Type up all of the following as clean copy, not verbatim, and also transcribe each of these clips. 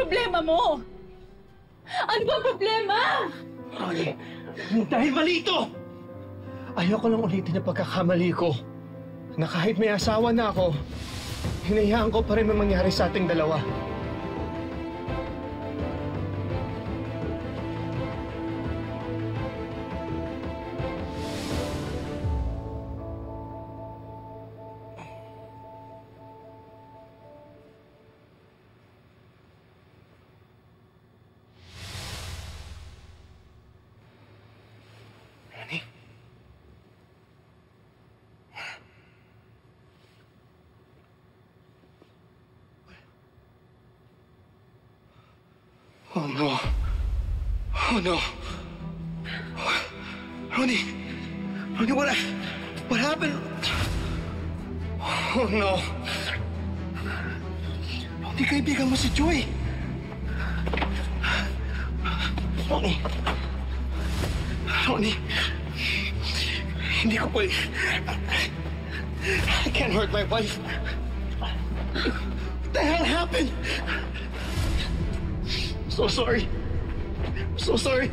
problema mo? Ano ba problema? Ronnie, dahil mali ito! Ayoko lang ulitin ang pagkakamali ko. Na kahit may asawa na ako, hinayaan ko pa rin may mangyari sa ating dalawa. Oh no. Oh no. Ronnie! Ronnie, what happened? Oh no. Ronnie, kaibigan mo si Joy. Ronnie. Ronnie. Hindi ko pwede. I can't hurt my wife. What the hell happened? So sorry. So sorry.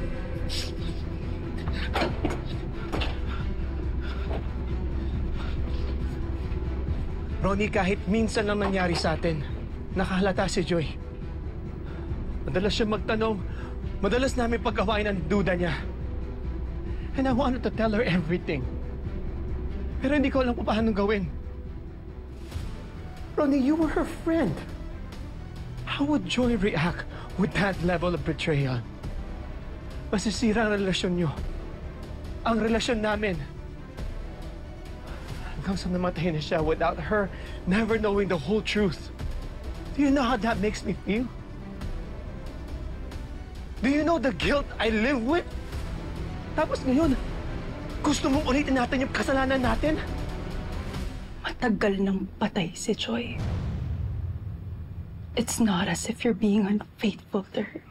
Ronnie, kahit minsan lang nangyari sa atin, nakahalata si Joy. Madalas siya magtanong, madalas namin paggawain ang duda niya. And I wanted to tell her everything. Pero hindi ko alam kung paano gawin. Ronnie, you were her friend. How would Joy react with that level of betrayal? Masisira ang relasyon niyo. Ang relasyon namin. Hanggang sa namatay na siya without her never knowing the whole truth. Do you know how that makes me feel? Do you know the guilt I live with? Tapos ngayon, gusto mong ulitin natin yung kasalanan natin? Matagal nang patay si Joy. It's not as if you're being unfaithful to her.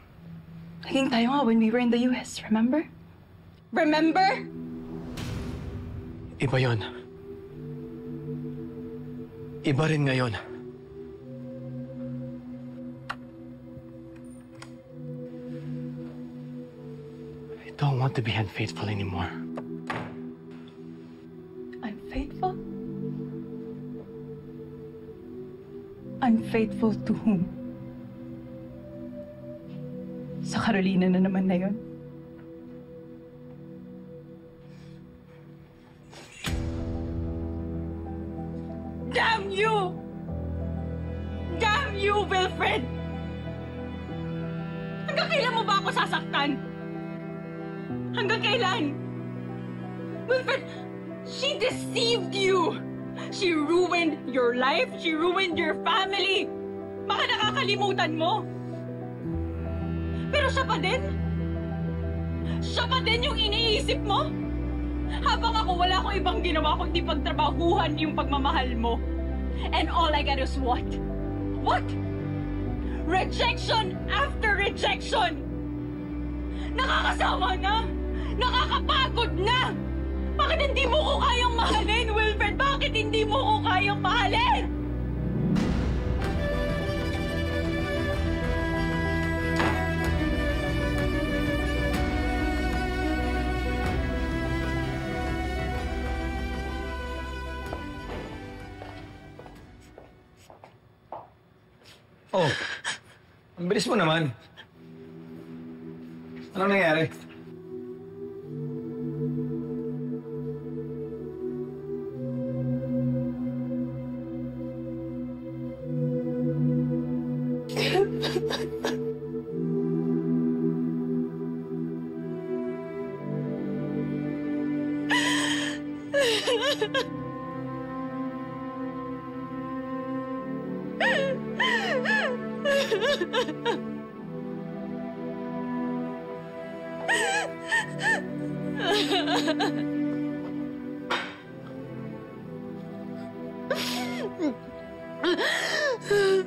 Naging tayo nga when we were in the US, remember? Remember? Iba yon. Iba rin ngayon. I don't want to be unfaithful anymore. Unfaithful? Unfaithful to whom? Sa Carolina na naman na yun? Damn you! Damn you, Wilfred! Hanggang kailan mo ba ako sasaktan? Hanggang kailan? Wilfred, she deceived you! She ruined your life. She ruined your family. Baka nakakalimutan mo. Pero siya pa din? Siya pa din yung iniisip mo? Habang ako, wala akong ibang ginawa kundi pagtrabahuhan yung pagmamahal mo. And all I got is what? What? Rejection after rejection! Nakakasawa na! Nakakapagod na! Bakit hindi mo ko kayang mahalin, Wilfred? Bakit hindi mo ko kayang mahalin? Oh, ang bilis mo naman. Anong nangyari?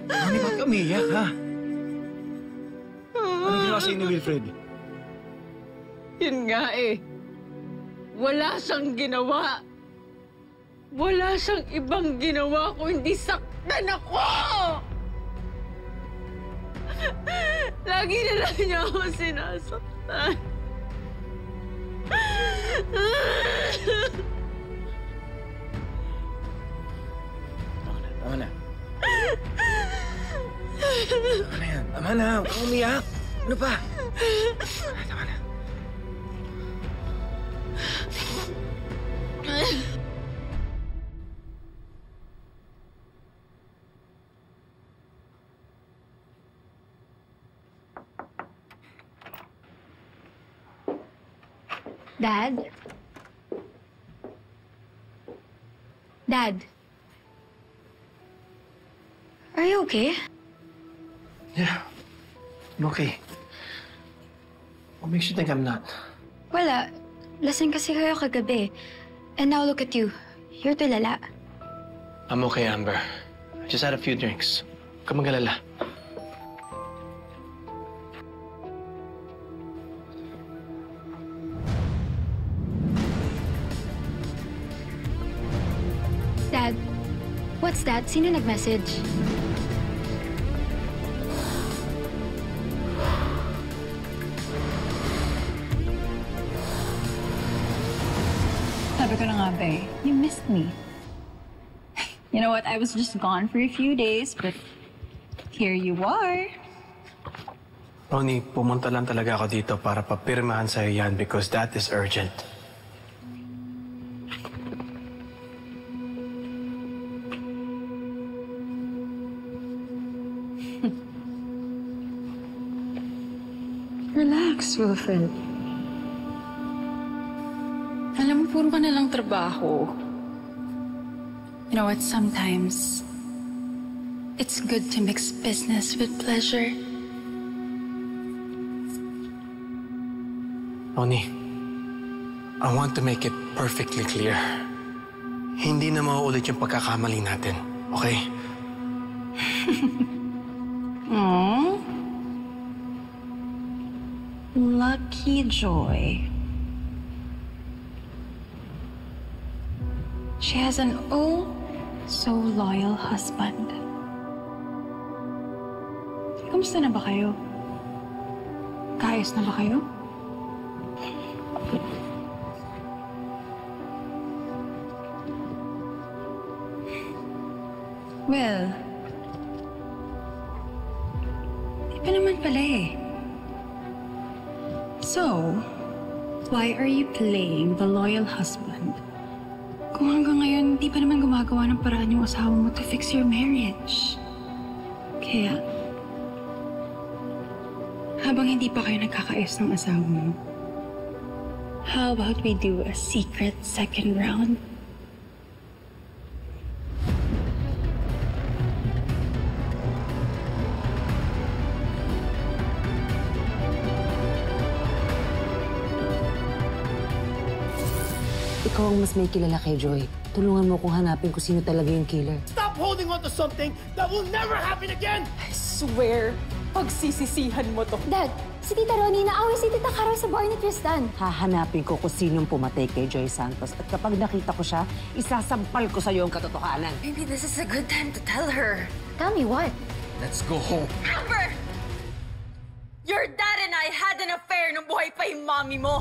Ronnie, ba't umiyak, ha? Anong ginawa sa'yo ni Wilfred? Yun nga eh. Wala siyang ginawa. Wala siyang ibang ginawa kundi saktan ako! Lagi na lang niya ako sinasaktan. Tama na. Tama na yan. Tama na. Huwag kang umiyak. Ano pa? Tama na. Dad? Dad? Are you okay? Yeah, I'm okay. What makes you think I'm not? Wala. Lasing kasi kayo kagabi. And now look at you. You're tulala. I'm okay, Amber. I just had a few drinks. Huwag ka mag-alala. Dad, what's that? Sino nag-message? Sabi ko na nga, be, you missed me. You know what? I was just gone for a few days, but here you are. Ronnie, pumunta lang talaga ako dito para papirmahan sa'yo yan because that is urgent. Relax, Wilfred. Alam mo, puro ka na lang trabaho. You know what? Sometimes, it's good to mix business with pleasure. Ronnie, I want to make it perfectly clear. Hindi na mauulit yung pagkakamali natin, okay? Aww. Lucky Joy. She has an so loyal husband. Kamusta na ba kayo? Kaayos na ba kayo? Well, di pa naman pala eh. So, why are you playing the loyal husband? Kung hanggang ngayon, di pa naman gumagawa ng paraan yung asawa mo to fix your marriage. Kaya, habang hindi pa kayo nagkakaayos ng asawa mo, how about we do a secret second round? Ikaw ang mas may kilala kay Joy. Tulungan mo kung hanapin kung sino talaga yung killer. Stop holding on to something that will never happen again! I swear, pagsisisihan mo to. Dad, si Tita Ronnie naaway si Tita Carol sa bar ni Tristan. Hahanapin ko kung sinong pumatay kay Joy Santos. At kapag nakita ko siya, isasampal ko sa iyo ang katotohanan. Maybe this is a good time to tell her. Tell me what? Let's go home. Amber! Your dad and I had an affair nung buhay pa yung mommy mo.